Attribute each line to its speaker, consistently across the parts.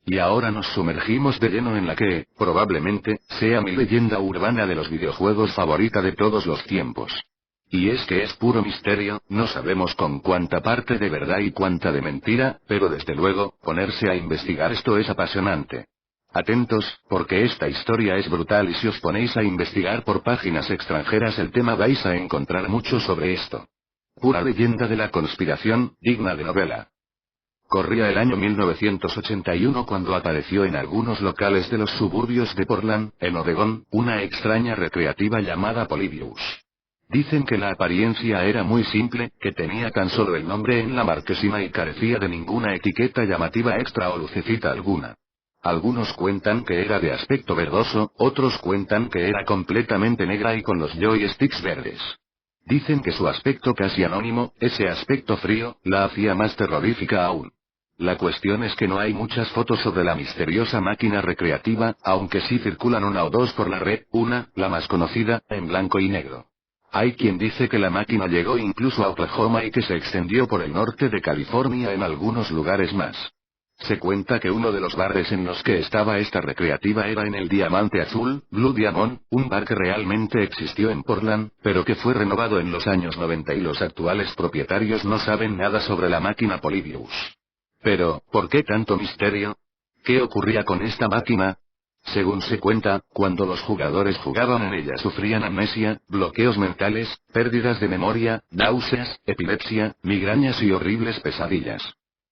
Speaker 1: Y ahora nos sumergimos de lleno en la que, probablemente, sea mi leyenda urbana de los videojuegos favorita de todos los tiempos. Y es que es puro misterio, no sabemos con cuánta parte de verdad y cuánta de mentira, pero desde luego, ponerse a investigar esto es apasionante. Atentos, porque esta historia es brutal y si os ponéis a investigar por páginas extranjeras el tema vais a encontrar mucho sobre esto. Pura leyenda de la conspiración, digna de novela. Corría el año 1981 cuando apareció en algunos locales de los suburbios de Portland, en Oregón, una extraña recreativa llamada Polybius. Dicen que la apariencia era muy simple, que tenía tan solo el nombre en la marquesina y carecía de ninguna etiqueta llamativa extra o lucecita alguna. Algunos cuentan que era de aspecto verdoso, otros cuentan que era completamente negra y con los joysticks verdes. Dicen que su aspecto casi anónimo, ese aspecto frío, la hacía más terrorífica aún. La cuestión es que no hay muchas fotos sobre la misteriosa máquina recreativa, aunque sí circulan una o dos por la red, una, la más conocida, en blanco y negro. Hay quien dice que la máquina llegó incluso a Oklahoma y que se extendió por el norte de California en algunos lugares más. Se cuenta que uno de los bares en los que estaba esta recreativa era en el Diamante Azul, Blue Diamond, un bar que realmente existió en Portland, pero que fue renovado en los años 90 y los actuales propietarios no saben nada sobre la máquina Polybius. Pero, ¿por qué tanto misterio? ¿Qué ocurría con esta máquina? Según se cuenta, cuando los jugadores jugaban en ella sufrían amnesia, bloqueos mentales, pérdidas de memoria, náuseas, epilepsia, migrañas y horribles pesadillas.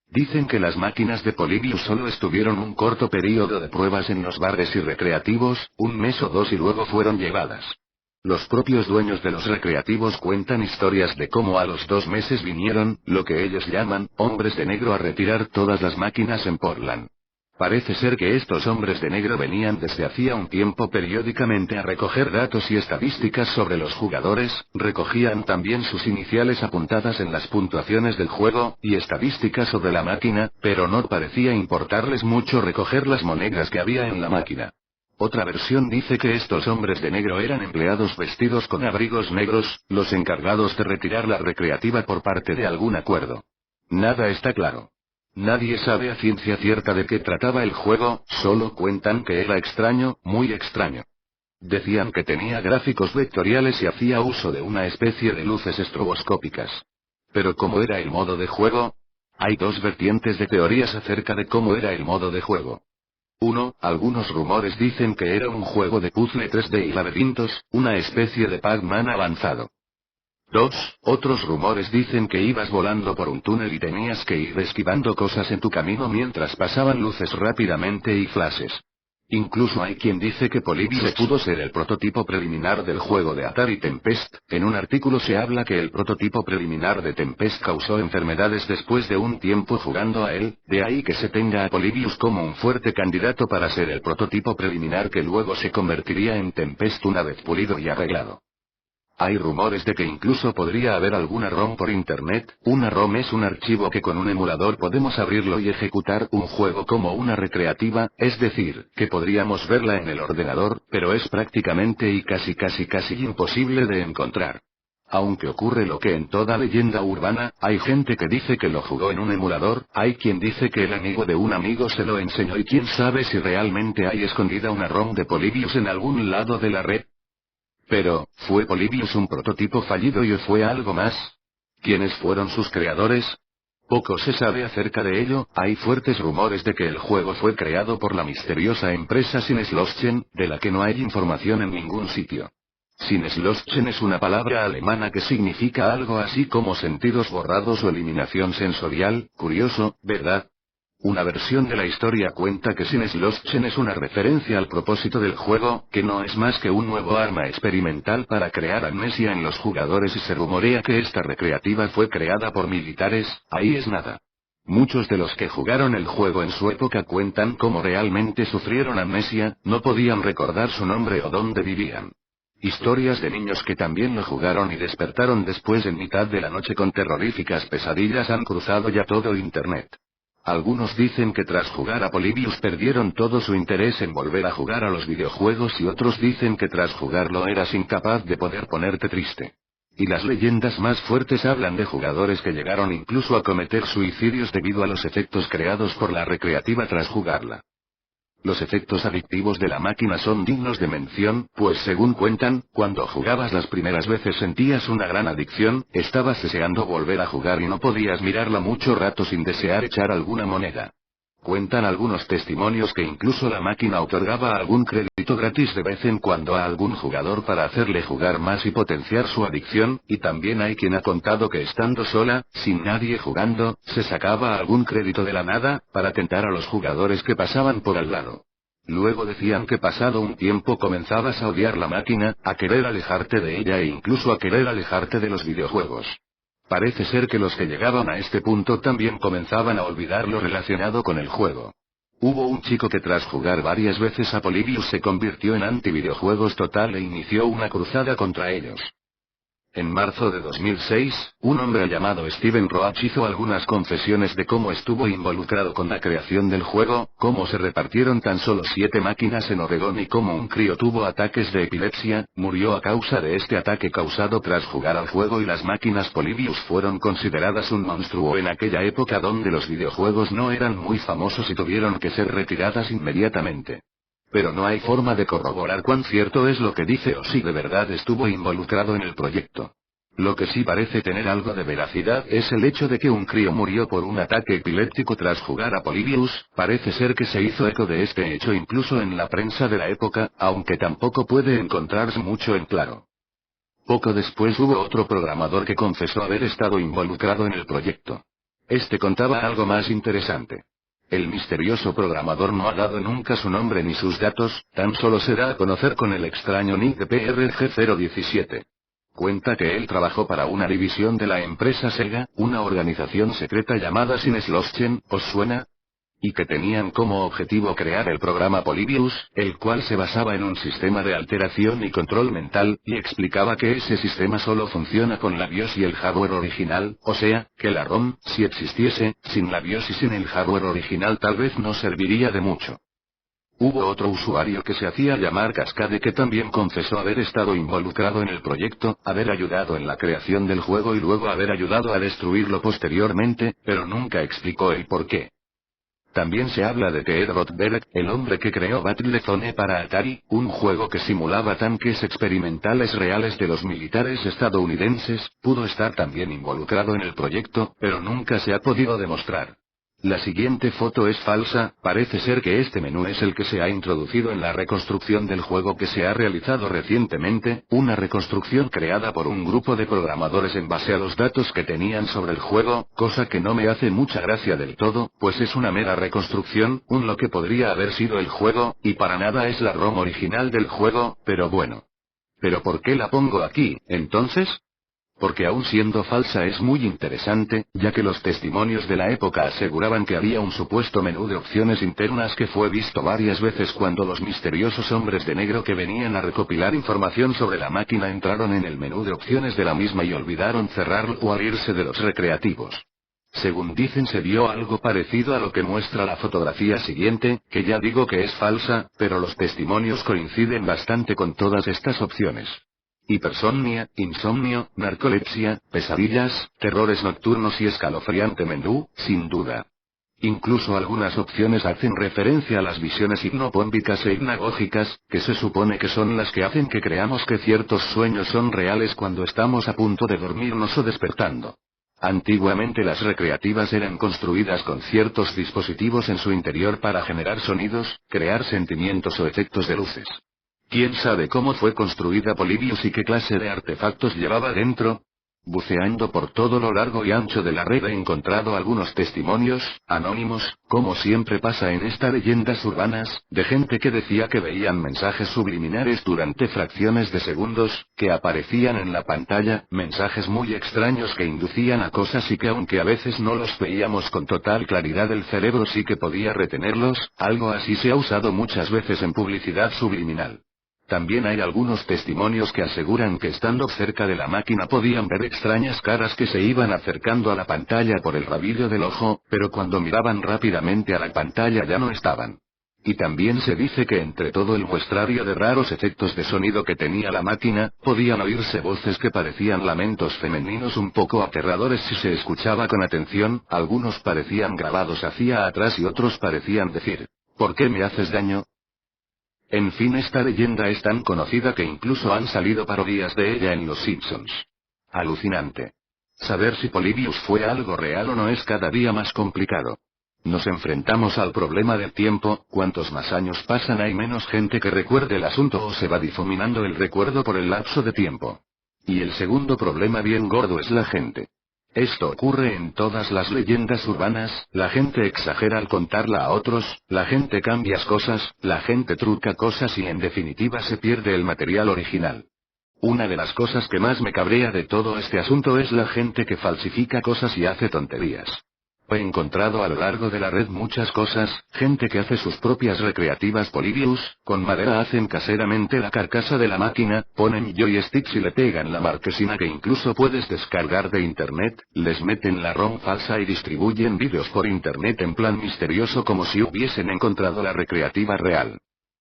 Speaker 1: Dicen que las máquinas de Polybius solo estuvieron un corto periodo de pruebas en los bares y recreativos, un mes o dos y luego fueron llevadas. Los propios dueños de los recreativos cuentan historias de cómo a los 2 meses vinieron, lo que ellos llaman, hombres de negro a retirar todas las máquinas en Portland. Parece ser que estos hombres de negro venían desde hacía un tiempo periódicamente a recoger datos y estadísticas sobre los jugadores, recogían también sus iniciales apuntadas en las puntuaciones del juego, y estadísticas sobre la máquina, pero no parecía importarles mucho recoger las monedas que había en la máquina. Otra versión dice que estos hombres de negro eran empleados vestidos con abrigos negros, los encargados de retirar la recreativa por parte de algún acuerdo. Nada está claro. Nadie sabe a ciencia cierta de qué trataba el juego, solo cuentan que era extraño, muy extraño. Decían que tenía gráficos vectoriales y hacía uso de una especie de luces estroboscópicas. Pero ¿cómo era el modo de juego? Hay dos vertientes de teorías acerca de cómo era el modo de juego. 1. Algunos rumores dicen que era un juego de puzzle 3D y laberintos, una especie de Pac-Man avanzado. 2. Otros rumores dicen que ibas volando por un túnel y tenías que ir esquivando cosas en tu camino mientras pasaban luces rápidamente y flashes. Incluso hay quien dice que Polybius pudo ser el prototipo preliminar del juego de Atari Tempest. En un artículo se habla que el prototipo preliminar de Tempest causó enfermedades después de un tiempo jugando a él, de ahí que se tenga a Polybius como un fuerte candidato para ser el prototipo preliminar que luego se convertiría en Tempest una vez pulido y arreglado. Hay rumores de que incluso podría haber alguna ROM por internet. Una ROM es un archivo que con un emulador podemos abrirlo y ejecutar un juego como una recreativa, es decir, que podríamos verla en el ordenador, pero es prácticamente y casi imposible de encontrar. Aunque ocurre lo que en toda leyenda urbana, hay gente que dice que lo jugó en un emulador, hay quien dice que el amigo de un amigo se lo enseñó y quién sabe si realmente hay escondida una ROM de Polybius en algún lado de la red. Pero, ¿fue Polybius un prototipo fallido y fue algo más? ¿Quiénes fueron sus creadores? Poco se sabe acerca de ello, hay fuertes rumores de que el juego fue creado por la misteriosa empresa Sinneslöschen, de la que no hay información en ningún sitio. Sinneslöschen es una palabra alemana que significa algo así como sentidos borrados o eliminación sensorial, curioso, ¿verdad? Una versión de la historia cuenta que Sinneslöschen es una referencia al propósito del juego, que no es más que un nuevo arma experimental para crear amnesia en los jugadores y se rumorea que esta recreativa fue creada por militares, ahí es nada. Muchos de los que jugaron el juego en su época cuentan cómo realmente sufrieron amnesia, no podían recordar su nombre o dónde vivían. Historias de niños que también lo jugaron y despertaron después en mitad de la noche con terroríficas pesadillas han cruzado ya todo internet. Algunos dicen que tras jugar a Polybius perdieron todo su interés en volver a jugar a los videojuegos y otros dicen que tras jugarlo eras incapaz de poder ponerte triste. Y las leyendas más fuertes hablan de jugadores que llegaron incluso a cometer suicidios debido a los efectos creados por la recreativa tras jugarla. Los efectos adictivos de la máquina son dignos de mención, pues según cuentan, cuando jugabas las primeras veces sentías una gran adicción, estabas deseando volver a jugar y no podías mirarla mucho rato sin desear echar alguna moneda. Cuentan algunos testimonios que incluso la máquina otorgaba algún crédito gratis de vez en cuando a algún jugador para hacerle jugar más y potenciar su adicción, y también hay quien ha contado que estando sola, sin nadie jugando, se sacaba algún crédito de la nada, para tentar a los jugadores que pasaban por al lado. Luego decían que pasado un tiempo comenzabas a odiar la máquina, a querer alejarte de ella e incluso a querer alejarte de los videojuegos. Parece ser que los que llegaban a este punto también comenzaban a olvidar lo relacionado con el juego. Hubo un chico que tras jugar varias veces a Polybius se convirtió en anti-videojuegos total e inició una cruzada contra ellos. En marzo de 2006, un hombre llamado Steven Roach hizo algunas confesiones de cómo estuvo involucrado con la creación del juego, cómo se repartieron tan solo 7 máquinas en Oregón y cómo un crío tuvo ataques de epilepsia, murió a causa de este ataque causado tras jugar al juego y las máquinas Polybius fueron consideradas un monstruo en aquella época donde los videojuegos no eran muy famosos y tuvieron que ser retiradas inmediatamente. Pero no hay forma de corroborar cuán cierto es lo que dice o si de verdad estuvo involucrado en el proyecto. Lo que sí parece tener algo de veracidad es el hecho de que un crío murió por un ataque epiléptico tras jugar a Polybius, parece ser que se hizo eco de este hecho incluso en la prensa de la época, aunque tampoco puede encontrarse mucho en claro. Poco después hubo otro programador que confesó haber estado involucrado en el proyecto. Este contaba algo más interesante. El misterioso programador no ha dado nunca su nombre ni sus datos, tan solo se da a conocer con el extraño nick de PRG-017. Cuenta que él trabajó para una división de la empresa Sega, una organización secreta llamada Sinneslöschen, ¿os suena? Y que tenían como objetivo crear el programa Polybius, el cual se basaba en un sistema de alteración y control mental, y explicaba que ese sistema solo funciona con la BIOS y el hardware original, o sea, que la ROM, si existiese, sin la BIOS y sin el hardware original tal vez no serviría de mucho. Hubo otro usuario que se hacía llamar Cascade que también confesó haber estado involucrado en el proyecto, haber ayudado en la creación del juego y luego haber ayudado a destruirlo posteriormente, pero nunca explicó el por qué. También se habla de que Ed Rothberg, el hombre que creó Battlezone para Atari, un juego que simulaba tanques experimentales reales de los militares estadounidenses, pudo estar también involucrado en el proyecto, pero nunca se ha podido demostrar. La siguiente foto es falsa, parece ser que este menú es el que se ha introducido en la reconstrucción del juego que se ha realizado recientemente, una reconstrucción creada por un grupo de programadores en base a los datos que tenían sobre el juego, cosa que no me hace mucha gracia del todo, pues es una mera reconstrucción, lo que podría haber sido el juego, y para nada es la ROM original del juego, pero bueno. ¿Pero por qué la pongo aquí, entonces? Porque aun siendo falsa es muy interesante, ya que los testimonios de la época aseguraban que había un supuesto menú de opciones internas que fue visto varias veces cuando los misteriosos hombres de negro que venían a recopilar información sobre la máquina entraron en el menú de opciones de la misma y olvidaron cerrarlo o abrirse de los recreativos. Según dicen se vio algo parecido a lo que muestra la fotografía siguiente, que ya digo que es falsa, pero los testimonios coinciden bastante con todas estas opciones. Hipersomnia, insomnio, narcolepsia, pesadillas, terrores nocturnos y escalofriante menú, sin duda. Incluso algunas opciones hacen referencia a las visiones hipnopómpicas e hipnagógicas, que se supone que son las que hacen que creamos que ciertos sueños son reales cuando estamos a punto de dormirnos o despertando. Antiguamente las recreativas eran construidas con ciertos dispositivos en su interior para generar sonidos, crear sentimientos o efectos de luces. ¿Quién sabe cómo fue construida Polybius y qué clase de artefactos llevaba dentro? Buceando por todo lo largo y ancho de la red he encontrado algunos testimonios, anónimos, como siempre pasa en estas leyendas urbanas, de gente que decía que veían mensajes subliminares durante fracciones de segundos, que aparecían en la pantalla, mensajes muy extraños que inducían a cosas y que aunque a veces no los veíamos con total claridad el cerebro sí que podía retenerlos, algo así se ha usado muchas veces en publicidad subliminal. También hay algunos testimonios que aseguran que estando cerca de la máquina podían ver extrañas caras que se iban acercando a la pantalla por el rabillo del ojo, pero cuando miraban rápidamente a la pantalla ya no estaban. Y también se dice que entre todo el muestrario de raros efectos de sonido que tenía la máquina, podían oírse voces que parecían lamentos femeninos un poco aterradores si se escuchaba con atención, algunos parecían grabados hacia atrás y otros parecían decir, ¿por qué me haces daño? En fin, esta leyenda es tan conocida que incluso han salido parodias de ella en Los Simpsons. Alucinante. Saber si Polybius fue algo real o no es cada día más complicado. Nos enfrentamos al problema del tiempo, cuantos más años pasan hay menos gente que recuerde el asunto o se va difuminando el recuerdo por el lapso de tiempo. Y el segundo problema bien gordo es la gente. Esto ocurre en todas las leyendas urbanas, la gente exagera al contarla a otros, la gente cambia cosas, la gente truca cosas y en definitiva se pierde el material original. Una de las cosas que más me cabrea de todo este asunto es la gente que falsifica cosas y hace tonterías. He encontrado a lo largo de la red muchas cosas, gente que hace sus propias recreativas Polybius, con madera hacen caseramente la carcasa de la máquina, ponen joysticks y le pegan la marquesina que incluso puedes descargar de internet, les meten la ROM falsa y distribuyen vídeos por internet en plan misterioso como si hubiesen encontrado la recreativa real.